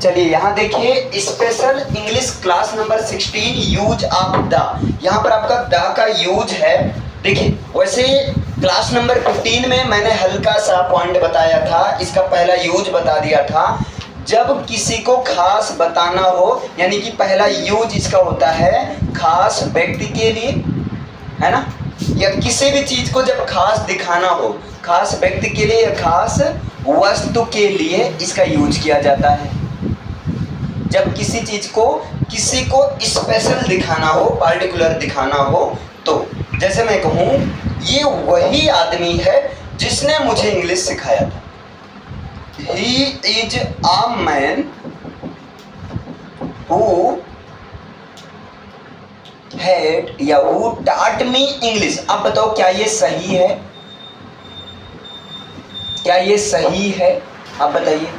चलिए यहाँ देखिए, special English class number 16 use of the. यहाँ पर आपका द का यूज है। देखिए वैसे क्लास नंबर 15 में मैंने हल्का सा पॉइंट बताया था, इसका पहला यूज बता दिया था। जब किसी को खास बताना हो, यानी कि पहला यूज इसका होता है खास व्यक्ति के लिए, है ना, या किसी भी चीज को जब खास दिखाना हो, खास व्यक्ति के लिए या खास वस्तु के लिए इसका यूज किया जाता है। जब किसी चीज को किसी को स्पेशल दिखाना हो, पार्टिकुलर दिखाना हो, तो जैसे मैं कहूँ ये वही आदमी है जिसने मुझे इंग्लिश सिखाया था। He is a man who had या who taught me English। अब बताओ क्या ये सही है? क्या ये सही है? आप बताइए।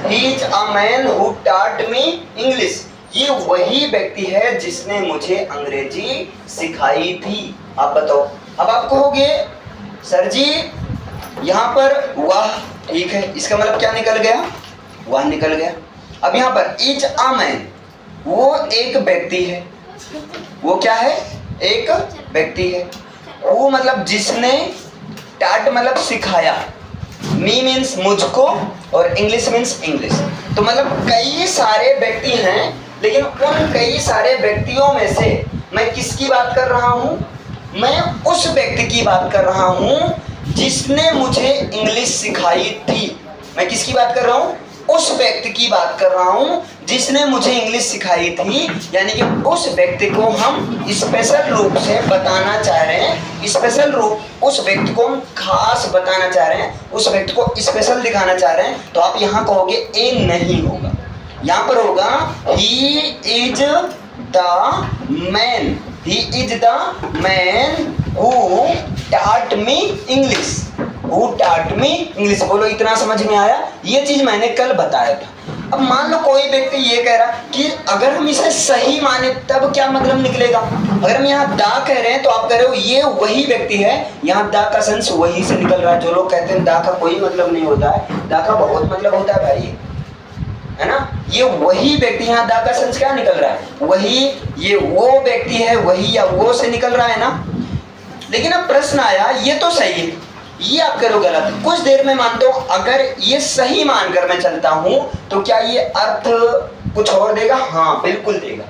He is a man who taught me English। ये वही व्यक्ति है जिसने मुझे अंग्रेजी सिखाई थी। आप बताओ। अब आप कहोगे सर जी यहाँ पर वह, ठीक है, इसका मतलब क्या निकल गया? वह निकल गया। अब यहाँ पर इज अ मैन, वो एक व्यक्ति है। वो क्या है? एक व्यक्ति है। वो मतलब जिसने, टाट मतलब सिखाया, मी मीन्स मुझको, और इंग्लिश मीन्स इंग्लिश। तो मतलब कई सारे व्यक्ति हैं, लेकिन उन कई सारे व्यक्तियों में से मैं किसकी बात कर रहा हूँ? मैं उस व्यक्ति की बात कर रहा हूँ जिसने मुझे इंग्लिश सिखाई थी। मैं किसकी बात कर रहा हूँ? उस व्यक्ति की बात कर रहा हूँ जिसने मुझे इंग्लिश सिखाई थी। यानी कि उस व्यक्ति को हम स्पेशल रूप से बताना चाह रहे हैं, स्पेशल रूप उस व्यक्ति को हम खास बताना चाह रहे हैं, उस व्यक्ति को स्पेशल दिखाना चाह रहे हैं। तो आप यहाँ कहोगे ए नहीं होगा, यहाँ पर होगा he is the man. He is the man who taught me English। Who taught me English। बोलो इतना समझ में आया? ये चीज मैंने कल बताया था। अब मान लो कोई व्यक्ति ये कह रहा कि अगर हम इसे सही माने तब क्या मतलब निकलेगा? अगर हम यहाँ दा कह रहे हैं तो आप कह रहे हो ये वही व्यक्ति है, यहाँ दा का सेंस वही से निकल रहा है। जो लोग कहते हैं दा का कोई मतलब नहीं होता है, दा का बहुत मतलब होता है भाई, है ना। ये वही व्यक्ति, यहाँ दा का सेंस क्या निकल रहा है? वही, ये वो व्यक्ति है, वही या वो से निकल रहा है ना। लेकिन अब प्रश्न आया, ये तो सही है, ये आप करो गलत। कुछ देर में मानता हूं अगर ये सही मानकर मैं चलता हूं तो क्या ये अर्थ कुछ और देगा? हाँ बिल्कुल देगा,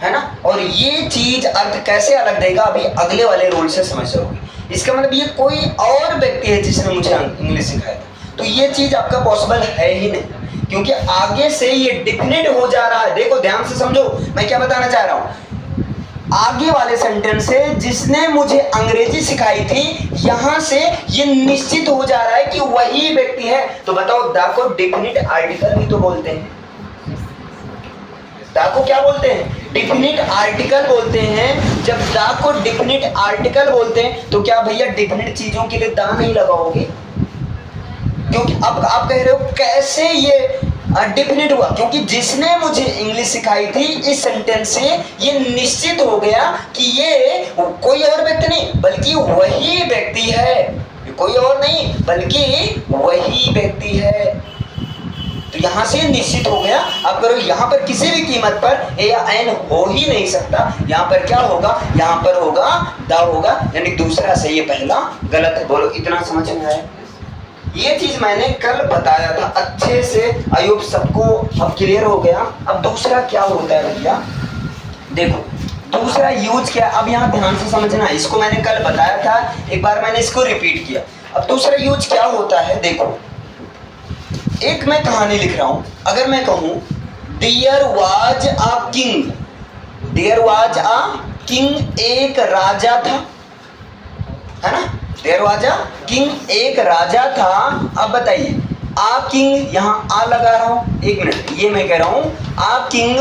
है ना। और ये चीज अर्थ कैसे अलग देगा अभी अगले वाले रूल से समझ जाओगे। इसका मतलब ये कोई और व्यक्ति है जिसने मुझे इंग्लिश सिखाया था, तो ये चीज आपका पॉसिबल है ही नहीं, क्योंकि आगे से ये डिफिनेट हो जा रहा है। देखो ध्यान से समझो मैं क्या बताना चाह रहा हूं। आगे वाले सेंटेंस से जिसने मुझे अंग्रेजी सिखाई थी, यहां से ये निश्चित हो जा रहा है कि वही व्यक्ति है। तो बताओ दा को डिफिनिट आर्टिकल भी तो बोलते हैं। दा को क्या बोलते हैं? डिफिनिट आर्टिकल बोलते हैं। जब दा को डिफिनिट आर्टिकल बोलते हैं तो क्या भैया डिफिनिट चीजों के लिए दा नहीं लगाओगे? क्योंकि अब आप कह रहे हो कैसे ये डिफिनिट हुआ? क्योंकि जिसने मुझे इंग्लिश सिखाई थी, इस सेंटेंस से ये निश्चित हो गया कि ये कोई और व्यक्ति नहीं बल्कि वही व्यक्ति है। कोई और नहीं बल्कि वही व्यक्ति है। तो यहां से निश्चित हो गया। अब करो यहाँ पर किसी भी कीमत पर ए या एन हो ही नहीं सकता। यहाँ पर क्या होगा? यहाँ पर होगा दा होगा, यानी दूसरा सही है, पहला गलत है। बोलो इतना समझ में आया? ये चीज मैंने कल बताया था अच्छे से, आयुब सबको अब क्लियर हो गया। अब दूसरा क्या होता है भैया? देखो दूसरा यूज क्या, अब यहाँ ध्यान से समझना। इसको मैंने कल बताया था, एक बार मैंने इसको रिपीट किया। अब दूसरा यूज क्या होता है? देखो एक मैं कहानी लिख रहा हूं, अगर मैं कहूं there was a king, there was a king, एक राजा था, है ना। देयर वाज अ किंग, एक राजा था। अब बताइए आ किंग, यहाँ आ लगा रहा हूं, एक मिनट, ये मैं कह रहा हूं आ किंग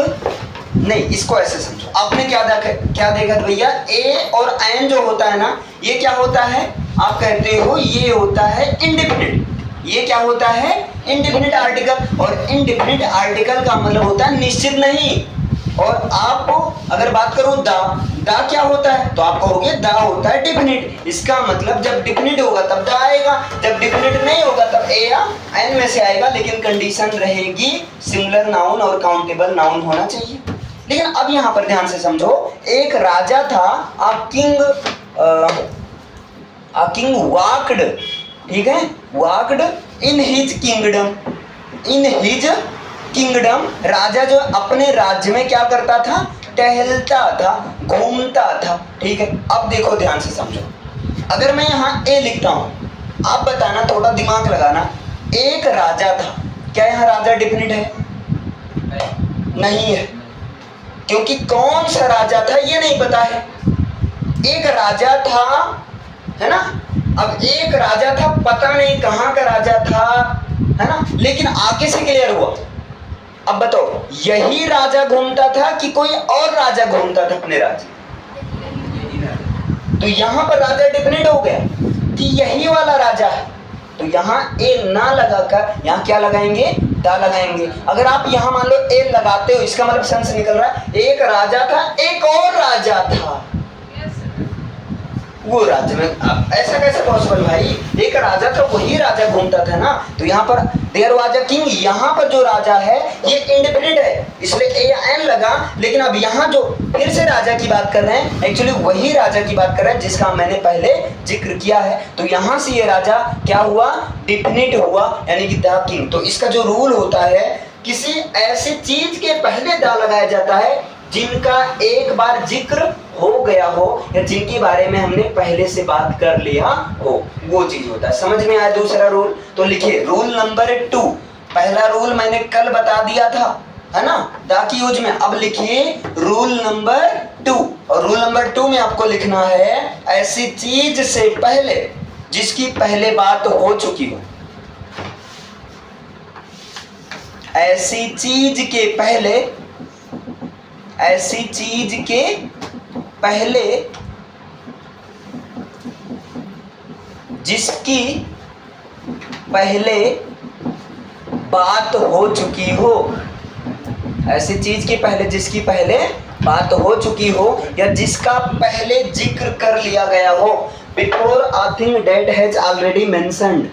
नहीं, इसको ऐसे समझो। आपने क्या देखा भैया? ए और एन जो होता है ना, ये क्या होता है? आप कहते हो ये होता है इंडिफिनिट। ये क्या होता है? Indefinite article. और इंडिफिनिट आर्टिकल का मतलब होता है निश्चित नहीं। और आप अगर बात करूं द दा क्या होता है, तो आप कहोगे दा होता है डिफिनिट। इसका मतलब जब डिफिनिट होगा तब दा आएगा, जब डिफिनिट नहीं होगा तब ए या एन में से आएगा, लेकिन कंडीशन रहेगी सिंगुलर नाउन और काउंटेबल नाउन होना चाहिए। लेकिन अब यहां पर ध्यान से समझो, एक राजा था, a king walked, ठीक है, walked in his kingdom, in his kingdom, राजा जो अपने राज्य में क्या करता था, टहलता था, घूमता था, ठीक है। अब देखो ध्यान से समझो, अगर मैं यहाँ ए लिखता हूँ, आप बताना, थोड़ा दिमाग लगाना, एक राजा था, क्या यहाँ राजा डिफिनिट है? नहीं है, क्योंकि कौन सा राजा था ये नहीं पता है। एक राजा था, है ना, अब एक राजा था, पता नहीं कहाँ का राजा था, है ना, लेकिन आगे से क्लियर हुआ। अब बताओ, यही राजा घूमता था कि कोई और राजा घूमता था अपने राज्य? तो यहां पर राजा डिफिनिट हो गया कि यही वाला राजा है, तो यहां ए ना लगाकर यहां क्या लगाएंगे, दा लगाएंगे। अगर आप यहां मान लो ए लगाते हो, इसका मतलब सेंस निकल रहा है एक राजा था, एक और राजा था, वो राज्य में। अब ऐसा कैसे पॉसिबल भाई, एक राजा था, वही राजा घूमता था ना, तो यहाँ पर देयर वाज अ किंग, यहाँ पर जो राजा है ये इंडिपेंडेंट है, इसलिए ए या एन लगा। लेकिन अब यहाँ जो फिर से राजा की बात कर रहे हैं, एक्चुअली वही राजा की बात कर रहे हैं जिसका मैंने पहले जिक्र किया है, तो यहाँ से ये राजा क्या हुआ, डिफिनिट हुआ, यानी कि द किंग। तो इसका जो रूल होता है, किसी ऐसी चीज के पहले दा लगाया जाता है जिनका एक बार जिक्र हो गया हो, या जिनके बारे में हमने पहले से बात कर लिया हो, वो चीज होता है। समझ में आया दूसरा रूल? तो लिखिए रूल नंबर 2। पहला रूल मैंने कल बता दिया था, है ना, दा की यूज में। अब लिखिए रूल नंबर 2, और रूल नंबर 2 में आपको लिखना है ऐसी चीज से पहले जिसकी पहले बात हो चुकी हो, ऐसी चीज के पहले, ऐसी चीज के पहले जिसकी पहले बात हो चुकी हो, ऐसी चीज के पहले जिसकी पहले बात हो चुकी हो, या जिसका पहले जिक्र कर लिया गया हो, before a thing that has already mentioned,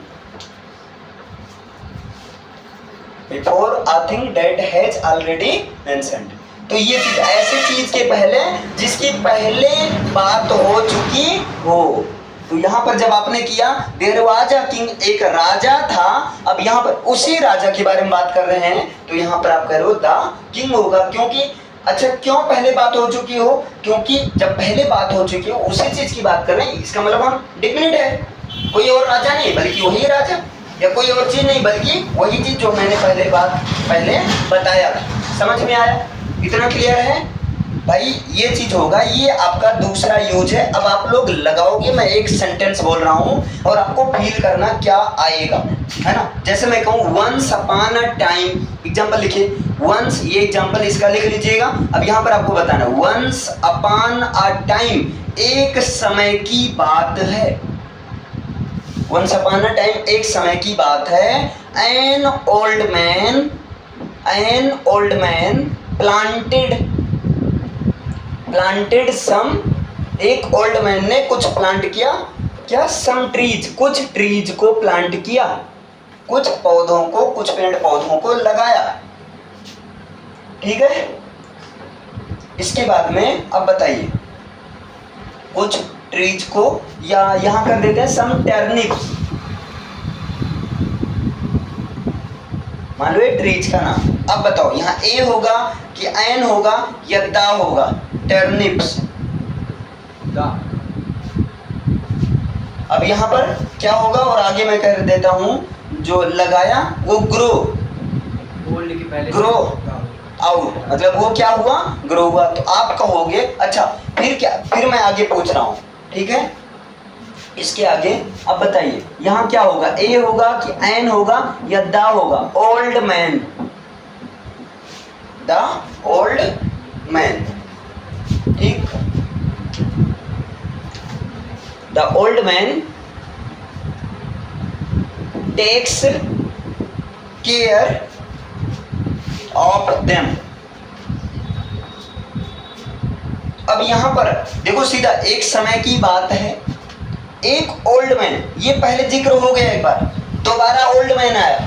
before a thing that has already mentioned. तो ये चीज, ऐसी चीज के पहले जिसकी पहले बात हो चुकी हो। तो यहाँ पर जब आपने किया देयर वाज अ किंग, एक राजा था, अब यहाँ पर उसी राजा के बारे में बात कर रहे हैं, तो यहाँ पर आप कह रहे हो द किंग होगा। क्योंकि अच्छा, क्यों पहले बात हो चुकी हो? क्योंकि जब पहले बात हो चुकी हो उसी चीज की बात कर रहे हैं, इसका मतलब हम डिफिनिट है, कोई और राजा नहीं बल्कि वही राजा, या कोई और चीज नहीं बल्कि वही चीज जो मैंने पहले बताया था। समझ में आया? इतना क्लियर है भाई? ये चीज होगा, ये आपका दूसरा यूज है। अब आप लोग लगाओगे, मैं एक सेंटेंस बोल रहा हूं और आपको फील करना क्या आएगा, है ना। जैसे मैं कहूँ once upon a time, example लिखिए, वंस, ये एग्जांपल इसका लिख लीजिएगा। अब यहाँ पर आपको बताना, वंस अपॉन अ टाइम, एक समय की बात है, वंस अपॉन अ टाइम एक समय की बात है। एन ओल्ड मैन प्लांटेड सम, एक ओल्ड मैन ने कुछ प्लांट किया, क्या, सम ट्रीज, कुछ ट्रीज को प्लांट किया, कुछ पौधों को, कुछ पेड़ पौधों को लगाया, ठीक है। इसके बाद में अब बताइए, कुछ ट्रीज को, या यहां कर देते हैं सम टर्निप्स, मान लो ये ट्रीज का नाम। अब बताओ यहाँ ए होगा कि एन होगा या दा होगा? टर्निप्स, दा। अब यहाँ पर क्या होगा, और आगे मैं कर देता हूं, जो लगाया वो ग्रो आउट, मतलब वो क्या हुआ, ग्रो हुआ। तो आप कहोगे अच्छा फिर क्या, फिर मैं आगे पूछ रहा हूं, ठीक है। इसके आगे अब बताइए यहाँ क्या होगा, ए होगा कि एन होगा या दा होगा? Old man, the old man, ठीक। The old man takes care of them. अब यहाँ पर देखो सीधा एक समय की बात है, एक ओल्ड मैन, ये पहले जिक्र हो गया एक बार, दोबारा ओल्ड मैन आया,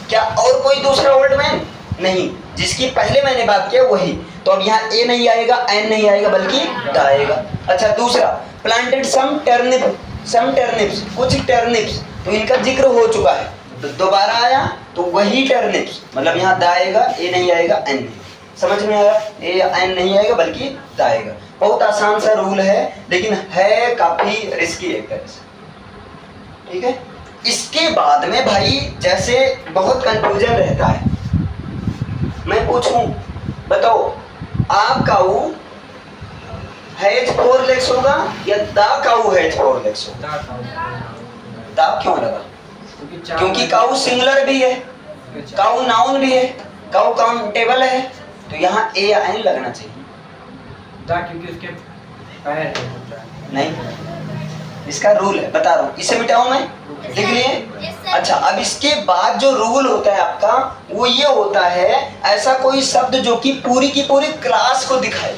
क्या और कोई दूसरा ओल्ड मैन नहीं, जिसकी पहले मैंने बात किया वही। तो अब यहाँ ए नहीं आएगा, एन नहीं आएगा, बल्कि द आएगा। अच्छा दूसरा, प्लांटेड सम टर्निप्स, कुछ टर्निप्स, तो इनका जिक्र हो चुका है, तो दोबारा आया तो वही टर्निप्स, मतलब यहाँ द आएगा, ए नहीं आएगा, एन नहीं। समझ में आया? ए एन नहीं आएगा बल्कि द आएगा। बहुत आसान सा रूल है, लेकिन है काफी रिस्की एक तरह से, ठीक है। इसके बाद में भाई जैसे बहुत कंफ्यूजन रहता है, मैं पूछूं बताओ, आप काऊ हैज 4 लेग्स होगा या द काऊ हैज 4 लेग्स होगा? द क्यों लगा? क्योंकि काऊ सिंगुलर भी है, काऊ नाउन भी है, काऊ काउंटेबल है, तो यहाँ ए या एन लगना चाहिए। क्योंकि उसके पैर नहीं, इसका रूल है, बता रहा हूँ। इसे मिटाऊं मैं, लिख लिए? अच्छा, अब इसके बाद जो रूल होता है आपका वो ये होता है, ऐसा कोई शब्द जो कि पूरी की पूरी क्लास को दिखाए,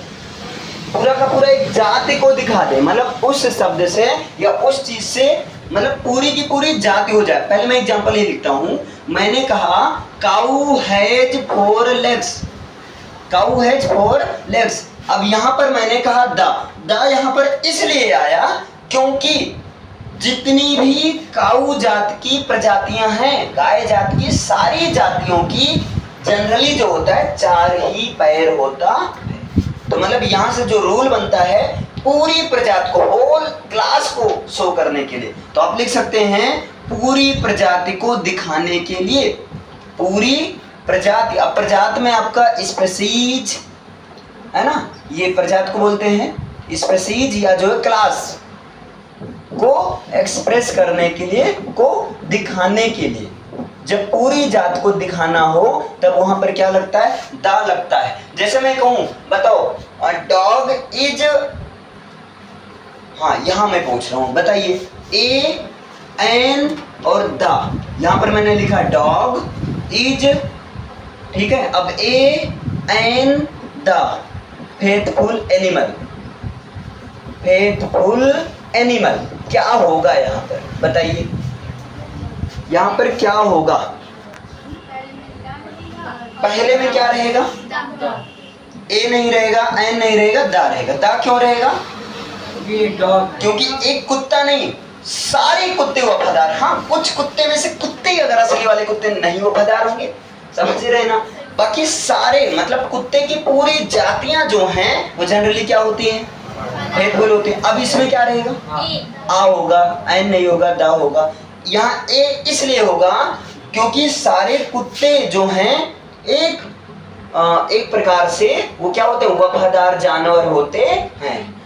पूरा का पूरा एक जाति को दिखा दे, मतलब उस शब्द से या उस चीज से मतलब पूरी की पूरी जाति हो जाए। पहले मैं एग्जांपल ही लिखता हूँ। मैंने कहा cow has 4 legs, cow has 4 legs. अब यहाँ पर मैंने कहा द यहाँ पर इसलिए आया क्योंकि जितनी भी काऊ जात की प्रजातियां हैं, गाय जात की सारी जातियों की जनरली जो होता है 4 ही पैर होता है। तो मतलब यहाँ से जो रूल बनता है पूरी प्रजाति को, होल क्लास को शो करने के लिए, तो आप लिख सकते हैं पूरी प्रजाति को दिखाने के लिए, पूरी प्रजाति। अब प्रजाति में आपका स्पीशीज है ना, ये प्रजाति को बोलते हैं, स्पीशीज या जो है क्लास को एक्सप्रेस करने के लिए, को दिखाने के लिए। जब पूरी जात को दिखाना हो तब वहां पर क्या लगता है? दा लगता है। जैसे मैं कहूं बताओ डॉग इज, हाँ यहां मैं पूछ रहा हूं, बताइए ए एन और दा, यहां पर मैंने लिखा डॉग इज, ठीक है। अब ए एन दा, फेथफुल एनिमल, फेथफुल एनिमल, क्या होगा यहाँ पर बताइए? यहाँ पर क्या होगा? पहले में क्या रहेगा? ए नहीं रहेगा, एन नहीं रहेगा, दा रहेगा। दा क्यों रहेगा? क्योंकि एक कुत्ता नहीं, सारे कुत्ते वफादार। हाँ, कुछ कुत्ते में से कुत्ते अगर असली वाले कुत्ते नहीं वफादार होंगे, समझ रहे ना, बाकी सारे मतलब कुत्ते की पूरी जातियां जो हैं वो जनरली क्या होती हैं? फेथफुल होते हैं। अब इसमें क्या रहेगा? आ होगा, एन नहीं होगा, दा होगा। यहाँ ए इसलिए होगा क्योंकि सारे कुत्ते जो हैं एक प्रकार से वो क्या होते हैं? वफादार जानवर होते हैं।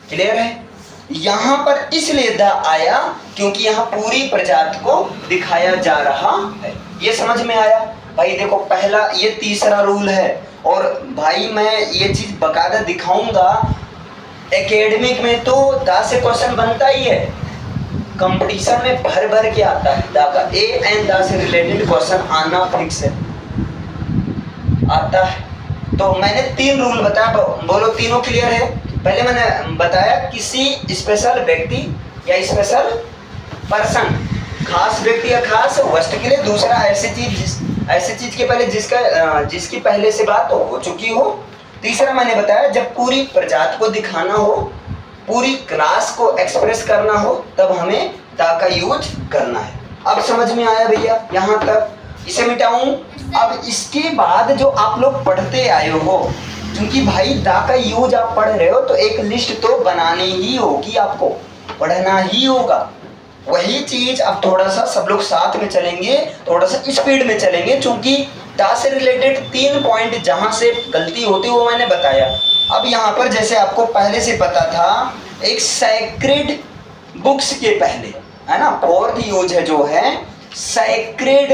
क्लियर है? यहाँ पर इसलिए द आया क्योंकि यहाँ पूरी प्रजाति को दिखाया जा रहा है। ये समझ में आया भाई? देखो पहला, ये तीसरा रूल है, और भाई मैं ये चीज बकायदा दिखाऊंगा। एकेडमिक में तो दा से क्वेश्चन बनता ही है, कंपटीशन में भर भर के आता है दा का, ए एन दा से रिलेटेड क्वेश्चन आना फिक्स है, आता है। तो मैंने 3 रूल बताया, बोलो तीनों क्लियर है? पहले मैंने बताया किसी स्पेशल व्यक्ति या स्पेशल पर्सन, खास व्यक्ति या खास वस्तु के लिए। दूसरा ऐसी चीज के पहले जिसकी पहले से बात हो चुकी हो। तीसरा मैंने बताया जब पूरी प्रजाति को दिखाना हो, पूरी क्लास को एक्सप्रेस करना हो, तब हमें दा का यूज करना है। अब समझ में आया भैया यहाँ तक? इसे मिटाऊं। अब इसके बाद जो आप लोग पढ़ते आए हो, क्योंकि भाई दा का यूज आप पढ़ रहे हो तो एक लिस्ट तो बनानी ही होगी, आपको पढ़ना ही होगा। वही चीज अब थोड़ा सा सब लोग साथ में चलेंगे, थोड़ा सा स्पीड में चलेंगे, क्योंकि दा से रिलेटेड 3 पॉइंट जहां से गलती होती है वो मैंने बताया। अब यहाँ पर जैसे आपको पहले से पता था, एक सैक्रेड बुक्स के पहले है ना, 4th यूज है जो है सैक्रेड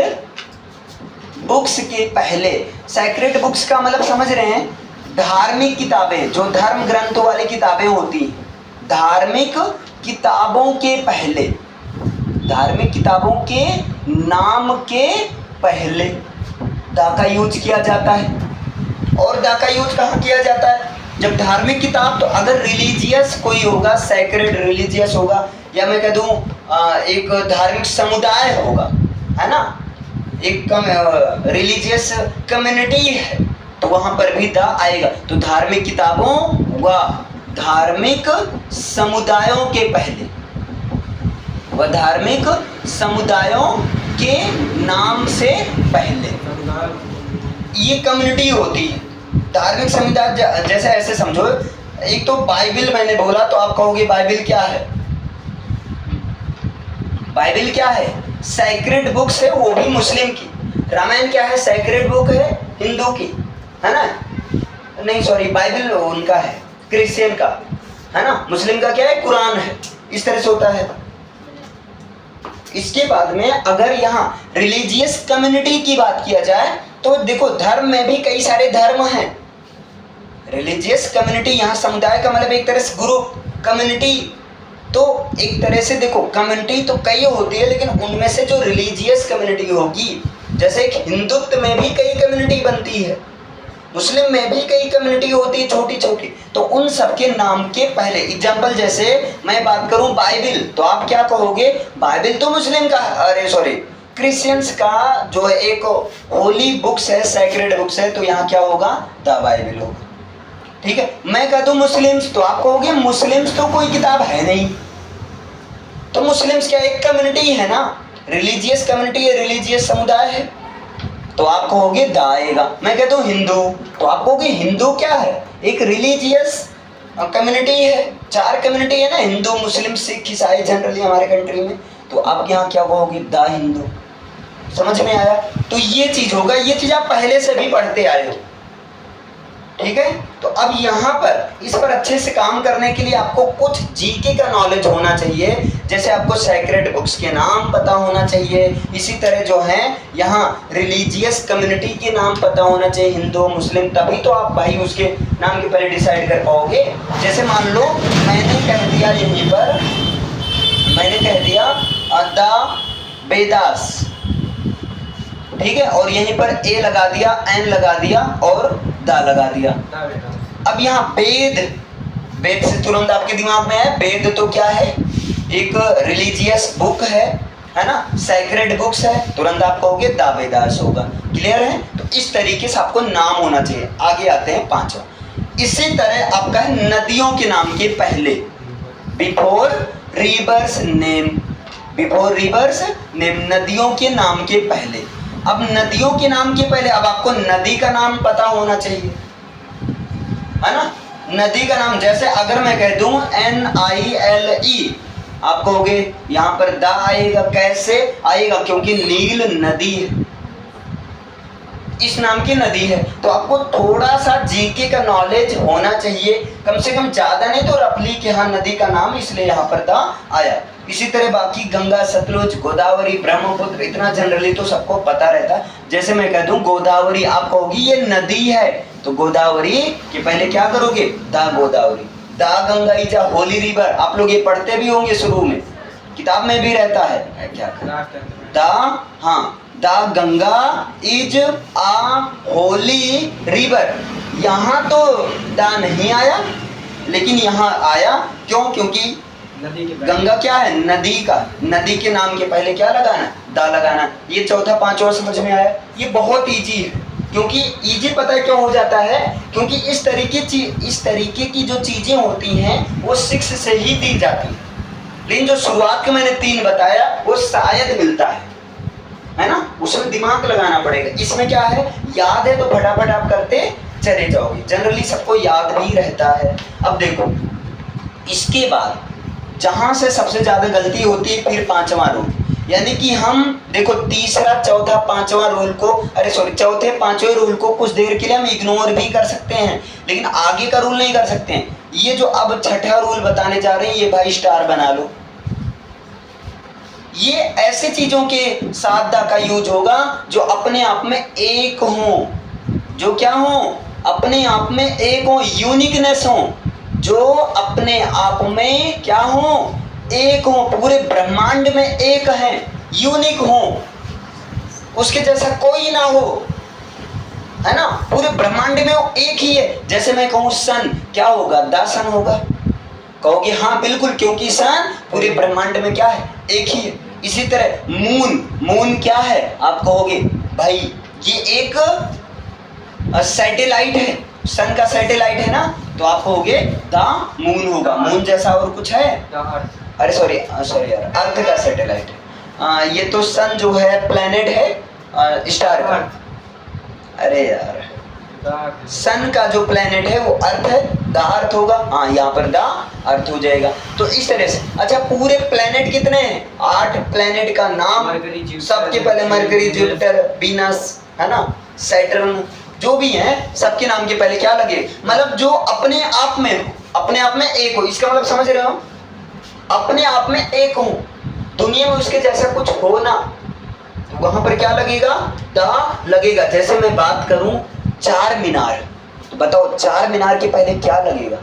बुक्स के पहले। सैक्रेड बुक्स का मतलब समझ रहे हैं? धार्मिक किताबें, जो धर्म ग्रंथों वाली किताबें होती हैं, धार्मिक किताबों के पहले, धार्मिक किताबों के नाम के पहले दा का यूज किया जाता है। और दा का यूज कहाँ किया जाता है? जब धार्मिक किताब, तो अगर रिलीजियस कोई होगा, सैक्रेड रिलीजियस होगा, या मैं कह दूं एक धार्मिक समुदाय होगा, है ना, एक रिलीजियस कम्युनिटी है, तो वहां पर भी द आएगा। तो धार्मिक किताबों व धार्मिक समुदायों के पहले, वह धार्मिक समुदायों के नाम से पहले, ये कम्युनिटी होती है। धार्मिक समुदाय जैसे ऐसे समझो, एक तो बाइबल मैंने बोला, तो आप कहोगे बाइबल क्या है? बाइबल क्या है? सैक्रेड बुक्स है, वो भी मुस्लिम की। रामायण क्या है? सैक्रेड बुक है, हिंदू की, है ना? नहीं सॉरी, बाइबल उनका है, क्रिश्चियन का, है ना? मुस्लिम का क्या है? कुरान है। इस तरह से होता है। इसके बाद में अगर यहाँ रिलीजियस कम्युनिटी की बात किया जाए, तो देखो धर्म में भी कई सारे धर्म हैं। रिलीजियस कम्युनिटी, यहाँ समुदाय का मतलब एक तरह से ग्रुप, कम्युनिटी, तो एक तरह से देखो कम्युनिटी तो कई होती है, लेकिन उनमें से जो रिलीजियस कम्युनिटी होगी, जैसे एक हिंदुत्व में भी कई कम्युनिटी बनती है, मुस्लिम में भी कई कम्युनिटी होती है छोटी छोटी, तो उन सबके नाम के पहले, एग्जाम्पल जैसे मैं बात करूं बाइबल, तो आप क्या कहोगे? बाइबल तो मुस्लिम का, अरे सॉरी, क्रिश्चियंस का जो एक होली बुक्स है, सैक्रेड बुक्स है, तो यहाँ क्या होगा? द बाइबल होगा। ठीक है। मैं कह दूं मुस्लिम्स, तो आप कहोगे मुस्लिम्स तो कोई किताब है नहीं, तो मुस्लिम्स क्या एक कम्युनिटी है ना, रिलीजियस कम्युनिटी है, रिलीजियस समुदाय है, तो आप कहोगे द आएगा। मैं कहता हूँ हिंदू, तो आप कहोगे हिंदू क्या है? एक रिलीजियस कम्युनिटी है, 4 कम्युनिटी है ना, हिंदू, मुस्लिम, सिख, ईसाई, जनरली हमारे कंट्री में, तो आप यहाँ क्या कहोगे? द हिंदू। समझ में आया? तो ये चीज होगा, ये चीज आप पहले से भी पढ़ते आए हो, ठीक है। तो अब यहाँ पर इस पर अच्छे से काम करने के लिए आपको कुछ जीके का नॉलेज होना चाहिए, जैसे आपको सैक्रेड बुक्स के नाम पता होना चाहिए, इसी तरह जो है यहाँ रिलीजियस कम्युनिटी के नाम पता होना चाहिए, हिंदू, मुस्लिम, तभी तो आप भाई उसके नाम के पहले डिसाइड कर पाओगे। जैसे मान लो मैंने कह दिया यहीं पर, मैंने कह दिया द वेदास, ठीक है, और यहीं पर ए लगा दिया, एन लगा दिया और दा लगा दिया। अब यहाँ वेद, वेद से तुरंत आपके दिमाग में है, वेद तो क्या है? एक रिलीजियस बुक है ना, सैक्रेड बुक्स है, तुरंत आप कहोगे द वेदास होगा। क्लियर है? तो इस तरीके से आपको नाम होना चाहिए। आगे आते हैं 5वां। इसी तरह आपका है नदियों के नाम के पहले, before reverse name, before reverse name, नदियों के नाम के पहले। अब नदियों के नाम के पहले, अब आपको नदी का नाम पता होना चाहिए, है ना? नदी का नाम, जैसे अगर मैं कह दूं NILE, आप कहोगे यहाँ पर द आएगा। कैसे आएगा? क्योंकि नील नदी है, इस नाम की नदी है। तो आपको थोड़ा सा जीके का नॉलेज होना चाहिए, कम से कम ज्यादा नहीं तो रफली कि हाँ नदी का नाम, इसलिए यहाँ पर द आया। इसी तरह बाकी गंगा, सतलुज, गोदावरी, ब्रह्मपुत्र, इतना जनरली तो सबको पता रहता है। जैसे मैं कह दूं गोदावरी, आप कहोगी ये नदी है, तो गोदावरी के पहले क्या करोगे? The Godavari. The Ganga is a Holi river, आप लोग ये पढ़ते भी होंगे शुरू में, किताब में भी रहता है क्या? द, हाँ, the Ganga is a Holi river. यहाँ तो द नहीं आया, लेकिन यहाँ आया, क्यों? क्योंकि गंगा क्या है? नदी का, नदी के नाम के पहले क्या लगाना? द लगाना। ये चौथा 5वां समझ में आया? ये बहुत इजी है, क्योंकि इजी पता है क्यों हो जाता है? क्योंकि इस तरीके की जो चीजें होती हैं वो 6 से ही दी जाती है, लेकिन जो शुरुआत के मैंने 3 बताया वो शायद मिलता है ना, उसमें दिमाग लगाना पड़ेगा। इसमें क्या है? याद है तो फटाफट आप करते चले जाओगे, जनरली सबको याद भी रहता है। अब देखो, इसके बाद जहां से सबसे ज्यादा गलती होती है, फिर 5वां रूल, यानी कि हम देखो तीसरा, चौथा, 5वां रूल को, अरे सॉरी, चौथे 5वें रूल को कुछ देर के लिए हम इग्नोर भी कर सकते हैं, लेकिन आगे का रूल नहीं कर सकते हैं। ये जो अब 6ठा रूल बताने जा रहे हैं, ये भाई स्टार बना लो। ये ऐसे चीजों के साथ दा का यूज होगा जो अपने आप में एक हो, जो क्या हो? अपने आप में एक हो, यूनिकनेस हो, जो अपने आप में क्या हो? एक हो, पूरे ब्रह्मांड में एक है, यूनिक हो, उसके जैसा कोई ना हो, है ना, पूरे ब्रह्मांड में वो एक ही है। जैसे मैं कहूँ सन, क्या होगा? द सन होगा। कहोगे हाँ बिल्कुल, क्योंकि सन पूरे ब्रह्मांड में क्या है? एक ही है। इसी तरह मून, मून क्या है? आप कहोगे भाई ये एक सैटेलाइट है, सन का सैटेलाइट है ना, तो आप कहोगे द मून होगा। मून जैसा और कुछ है? अरे सॉरी यार, अर्थ का सैटेलाइट है। ये तो सन जो है प्लेनेट है, स्टार का। अरे यार, सन का जो प्लेनेट है वो अर्थ है, द अर्थ होगा। हाँ, यहाँ पर द अर्थ हो जाएगा। तो इस तरह से। अच्छा, पूरे प्लेनेट कितने हैं? 8 प्लेनेट का नाम। सबके पहले मरकरी, जुपिटर, वीनस, है ना, सैटर्न, जो भी हैं सबके नाम के पहले क्या लगे? मतलब जो अपने आप में एक हो। इसका मतलब समझ रहे हो? अपने आप में एक हो, दुनिया में उसके जैसा कुछ हो ना, तो वहां पर क्या लगेगा? द लगेगा। जैसे मैं बात करूं चार मीनार, तो बताओ चार मीनार के पहले क्या लगेगा?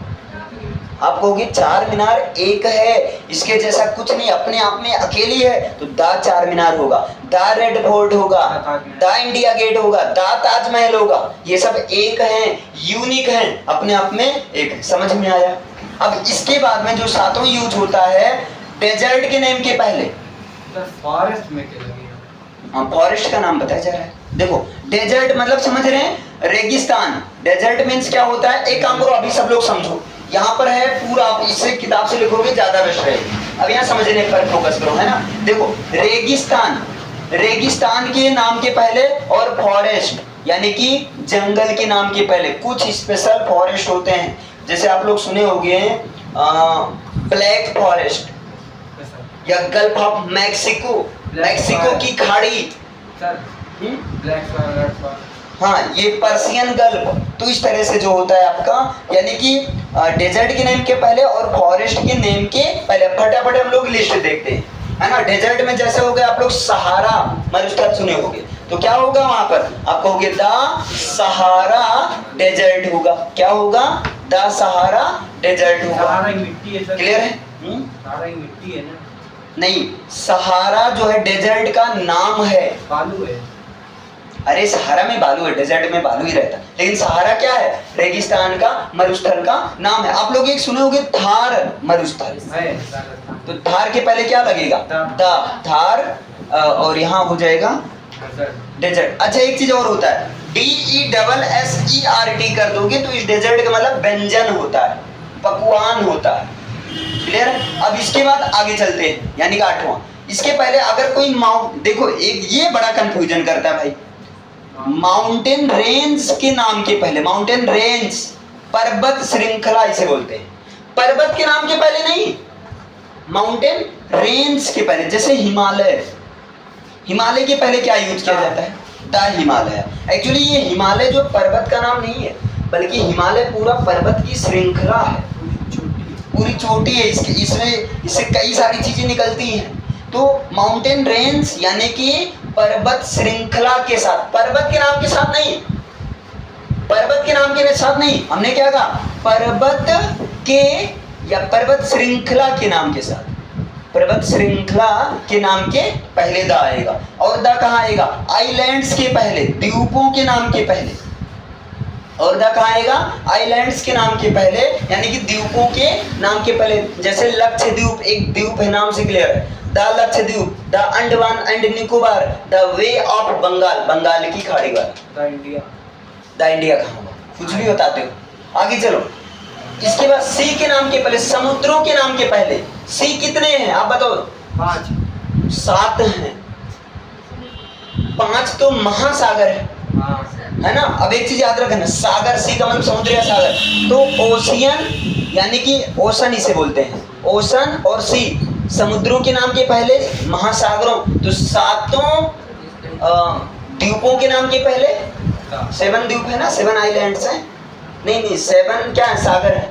आप कहोगे चार मीनार एक है, इसके जैसा कुछ नहीं, अपने आप में अकेली है, तो द चार मीनार होगा, द रेड फोर्ट होगा, द इंडिया गेट होगा, द ताजमहल होगा। ये सब एक हैं, यूनिक हैं, अपने आप में एक। समझ में आया? अब इसके बाद में जो सातों यूज होता है डेजर्ट के नेम के पहले। फॉरेस्ट में क्या लगेगा? हाँ, फॉरेस्ट का नाम बताया जा रहा है। देखो डेजर्ट मतलब समझ रहे हैं? रेगिस्तान। डेजर्ट मीन्स क्या होता है? एक काम करो, अभी सब लोग समझो। यहाँ पर है पूरा, आप इसे किताब से लिखोगे ज्यादा बेस्ट रहेगी। अब यहाँ समझने पर फोकस करो, है ना। देखो रेगिस्तान, रेगिस्तान के नाम के पहले, और फॉरेस्ट यानी कि जंगल के नाम के पहले कुछ स्पेशल फॉरेस्ट होते हैं। जैसे आप लोग सुने होंगे ब्लैक फॉरेस्ट, या गल्फ ऑफ मैक्सिको, मैक्सिको की खाड़ी। हाँ, ये पर्सियन गल्फ। तो इस तरह से जो होता है आपका, यानी कि डेजर्ट के नेम के पहले और फॉरेस्ट के नेम के पहले। फटाफट हम लोग लिस्ट देखते हैं, है ना। डेजर्ट में जैसे हो गया, आप लोग सहारा मरुस्थल सुने होंगे, तो क्या होगा वहां पर? आप कहोगे द सहारा डेजर्ट होगा। क्या होगा? द सहारा डेजर्ट होगा। क्लियर है? सहारा की मिट्टी है ना? नहीं, सहारा जो है डेजर्ट का नाम है। बालू है। अरे सहारा में बालू है, डेजर्ट में बालू ही रहता है, लेकिन सहारा क्या है? रेगिस्तान का, मरुस्थल का नाम है। आप लोग एक सुने होंगे थार मरुस्थल, तो थार के पहले क्या लगेगा? द थार, और यहाँ हो जाएगा डेजर्ट। अच्छा, एक चीज और होता है, DESSERT कर दोगे तो इस डेजर्ट का मतलब व्यंजन होता है, पकवान होता है। क्लियर है? अब इसके बाद आगे चलते हैं, यानी कि 8वां। इसके पहले अगर कोई देखो, एक ये बड़ा कंफ्यूजन करता है भाई, माउंटेन रेंज के नाम के पहले, माउंटेन रेंज पर्वत श्रृंखला इसे बोलते हैं। पर्वत के नाम के पहले नहीं, माउंटेन रेंज के पहले। जैसे हिमालय, हिमालय के पहले क्या यूज किया जाता है? द हिमालय। एक्चुअली ये हिमालय जो पर्वत का नाम नहीं है, बल्कि हिमालय पूरा पर्वत की श्रृंखला है, पूरी चोटी है। इससे कई सारी चीजें निकलती हैं। तो माउंटेन रेंज यानी कि पर्वत श्रृंखला के साथ, पर्वत के नाम के साथ नहीं, पर्वत के नाम के साथ नहीं, हमने क्या कहा? पर्वत के या पर्वत श्रृंखला के नाम के साथ। पर्वत श्रृंखला के नाम के पहले द आएगा। और द कहाँ आएगा? आइलैंड्स के पहले, द्वीपों के नाम के पहले। और द कहाँ आएगा? आइलैंड्स के नाम के पहले, यानी कि द्वीपों के नाम के पहले। जैसे लक्षद्वीप एक द्वीप है, नाम से क्लियर है। The Lakshadweep, the Andaman and Nicobar, the bay of Bengal, Bengal की खाड़ी वाला। द इंडिया, द इंडिया कहाँ होगा? कुछ भी बताते हो। आगे चलो। इसके बाद सी के नाम के पहले, समुद्रों के नाम के पहले। सी कितने हैं आप बताओ? 5, 7 हैं। 5 तो महासागर है ना। अब एक चीज याद रखना, सागर, सी का मतलब समुद्र या सागर, तो ओशियन यानी कि ओशन इसे बोलते हैं। ओशन और सी समुद्रों के नाम के पहले, महासागरों। तो 7 द्वीपों के नाम के पहले 7 द्वीप है ना, 7 आइलैंड्स हैं। नहीं 7 क्या है? सागर है।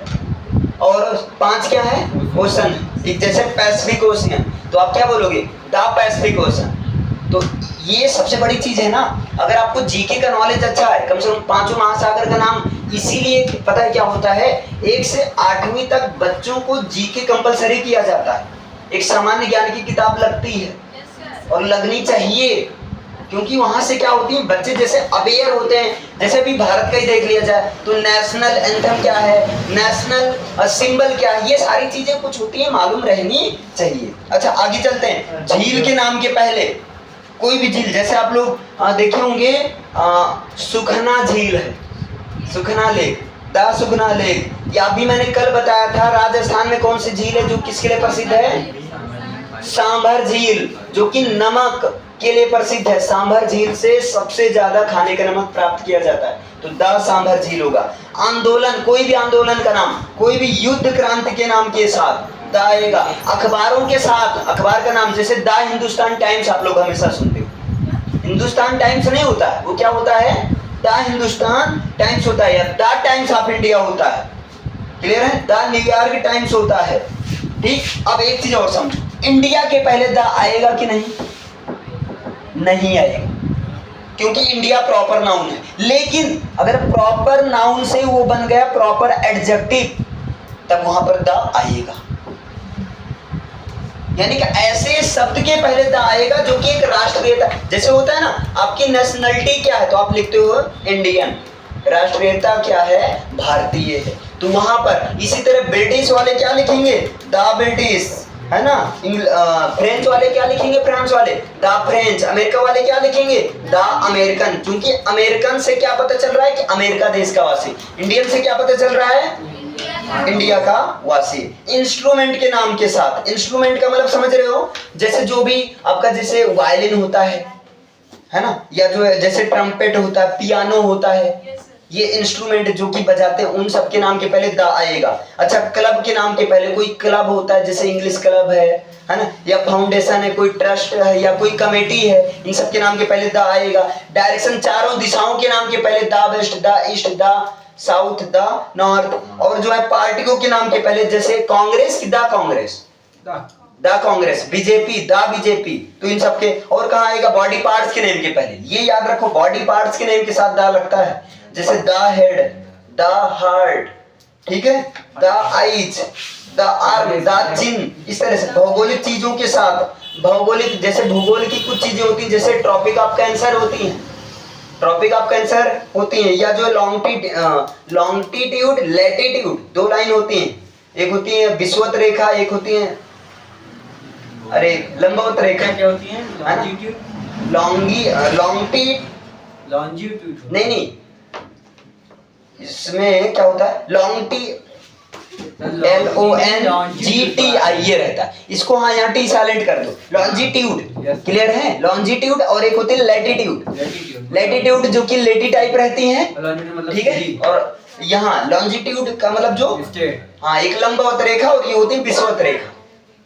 और 5 क्या है? ओशन। ठीक, जैसे पैसिफिक ओशियन, तो आप क्या बोलोगे? The Pacific ocean. तो ये सबसे बड़ी चीज है ना। अगर आपको जीके का नॉलेज अच्छा है, कम से कम 5 महासागर का नाम, इसीलिए पता है क्या होता है, 1 से 8वीं तक बच्चों को जीके कंपलसरी किया जाता है। एक सामान्य ज्ञान की किताब लगती है, और लगनी चाहिए, क्योंकि वहां से क्या होती है, बच्चे जैसे अवेयर होते हैं। जैसे अभी भारत का ही देख लिया जाए तो नेशनल एंथम क्या है, नेशनल सिंबल क्या है, ये सारी चीजें कुछ होती है मालूम रहनी चाहिए। अच्छा आगे चलते हैं। झील के नाम के पहले कोई भी झील, जैसे आप लोग देखे होंगे सुखना झील है, सुखना लेक, द सुखना लेक। या अभी मैंने कल बताया था राजस्थान में कौन सी झील है जो किसके लिए प्रसिद्ध है, सांभर झील, जो कि नमक के लिए प्रसिद्ध है। सांभर झील से सबसे ज्यादा खाने का नमक प्राप्त किया जाता है, तो द सांभर झील होगा। आंदोलन, कोई भी आंदोलन का नाम, कोई भी युद्ध क्रांति के नाम के साथ द आएगा। अखबारों के साथ अखबार का नाम, जैसे द हिंदुस्तान टाइम्स आप लोग हमेशा सुनते हो, हिंदुस्तान टाइम्स नहीं होता है, वो क्या होता है, द हिंदुस्तान टाइम्स होता है, या द टाइम्स ऑफ इंडिया होता है। क्लियर है, द न्यूयॉर्क टाइम्स होता है। ठीक, अब एक चीज और समझो, इंडिया के पहले द आएगा कि नहीं, नहीं आएगा, क्योंकि इंडिया प्रॉपर नाउन है। लेकिन अगर प्रॉपर नाउन से वो बन गया प्रॉपर एडजेक्टिव, तब वहां पर द आएगा। यानी कि ऐसे शब्द के पहले द आएगा जो कि एक राष्ट्रीयता, जैसे होता है ना, आपकी नेशनलिटी क्या है तो आप लिखते हो इंडियन, राष्ट्रीयता क्या है, भारतीय है, तो वहां पर। इसी तरह ब्रिटिश वाले क्या लिखेंगे, द ब्रिटिश, है ना। फ्रेंच वाले क्या लिखेंगे, फ्रांस वाले द फ्रेंच। अमेरिका वाले क्या लिखेंगे, द अमेरिकन, क्योंकि अमेरिकन से क्या पता चल रहा है कि अमेरिका देश का वासी। इंडियन से क्या पता चल रहा है, इंडिया का वासी। इंस्ट्रूमेंट के नाम के साथ, इंस्ट्रूमेंट का मतलब समझ रहे हो, जैसे जो भी आपका जैसे वायलिन होता है ना, या जो है जैसे ट्रम्पेट होता है, पियानो होता है, ये इंस्ट्रूमेंट जो कि बजाते हैं, उन सब के नाम के पहले द आएगा। अच्छा, क्लब के नाम के पहले, कोई क्लब होता है जैसे इंग्लिश क्लब है ना, या फाउंडेशन है, कोई ट्रस्ट है, या कोई कमेटी है, इन सब के नाम के पहले द आएगा। डायरेक्शन, चारों दिशाओं के नाम के पहले the west, the east, the south, the north. और जो है पार्टियों के नाम के पहले, जैसे कांग्रेस की the Congress, the Congress, BJP the BJP, तो इन सब के। और कहाँ आएगा, बॉडी पार्ट्स के नेम के पहले, ये याद रखो, बॉडी पार्ट्स के नेम के साथ द लगता है, जैसे द हेड, द हार्ट, ठीक है, the eyes, the arm, the chin. इस तरह से भौगोलिक चीजों के साथ, भौगोलिक, जैसे भूगोल की कुछ चीजें होती हैं, जैसे ट्रॉपिक ऑफ कैंसर होती हैं, ट्रॉपिक ऑफ कैंसर होती हैं, या जो लॉन्गिट्यूड लैटिट्यूड, दो लाइन होती हैं, एक होती है विषुवत रेखा, एक होती है अरे लंबवत रेखा। क्या होती है, लॉन्जिट्यूड, लॉन्जिट्यूड नहीं, इसमें क्या होता है, LONGTI ये रहता है, इसको हाँ यहाँ टी साइलेंट कर दो, लॉन्जिट्यूड। क्लियर है, लॉन्जिट्यूड। और एक होती है लैटिट्यूड, लैटिट्यूड जो कि लेटी टाइप रहती है, ठीक है। और यहाँ लॉन्जिट्यूड का मतलब जो, हाँ, एक लंबवत रेखा, और ये होती है विषुवत रेखा,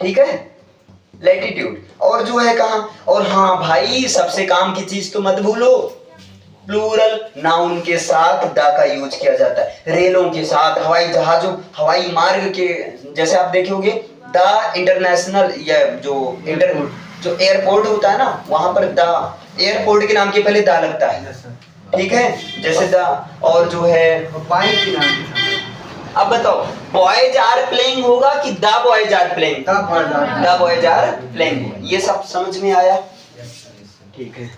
ठीक है, लैटिट्यूड। और जो है कहाँ, और हाँ भाई सबसे काम की चीज तो मत भूलो, प्लूरल नाउन के साथ द का यूज किया जाता है। रेलों के साथ, हवाई जहाजों, हवाई मार्ग के, जैसे आप देखोगे द इंटरनेशनल, या जो एयरपोर्ट होता है ना, वहां पर द एयरपोर्ट के नाम के पहले द लगता है, ठीक है, जैसे द। और जो है बाइक के नाम के साथ, अब बताओ, बॉयज आर प्लेइंग होगा कि the boys are playing, the boys are playing. ये सब समझ में आया, ठीक है।